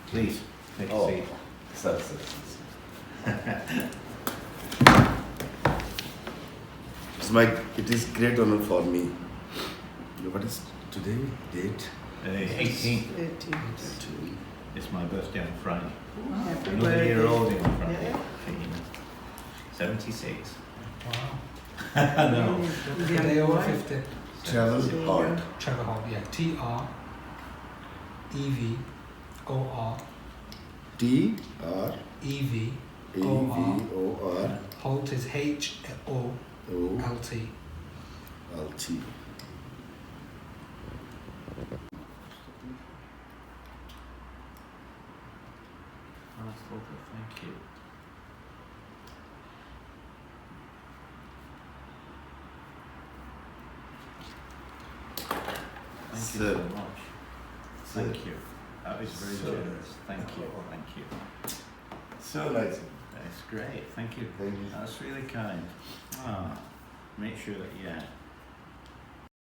Please, take a Oh. seat. Sir. It is great honor for me. What is today date? 18th. 18th. It's my birthday on Friday. Happy Another year birthday. older on Friday. Yeah. 76. Wow. I know. Yeah. They over Boy. 50. Travel hard. Trevor Holt, yeah. T-R-E-V-O-R. T R E-V. E V O R Holt is H-O-L-T. O L T. Thank you. Thank you Sir. so much. Thank you. That was very Sir. generous. Thank you. Thank you. So nice. That's great. Thank you. Thank you. That's really kind. Ah, make sure that, yeah.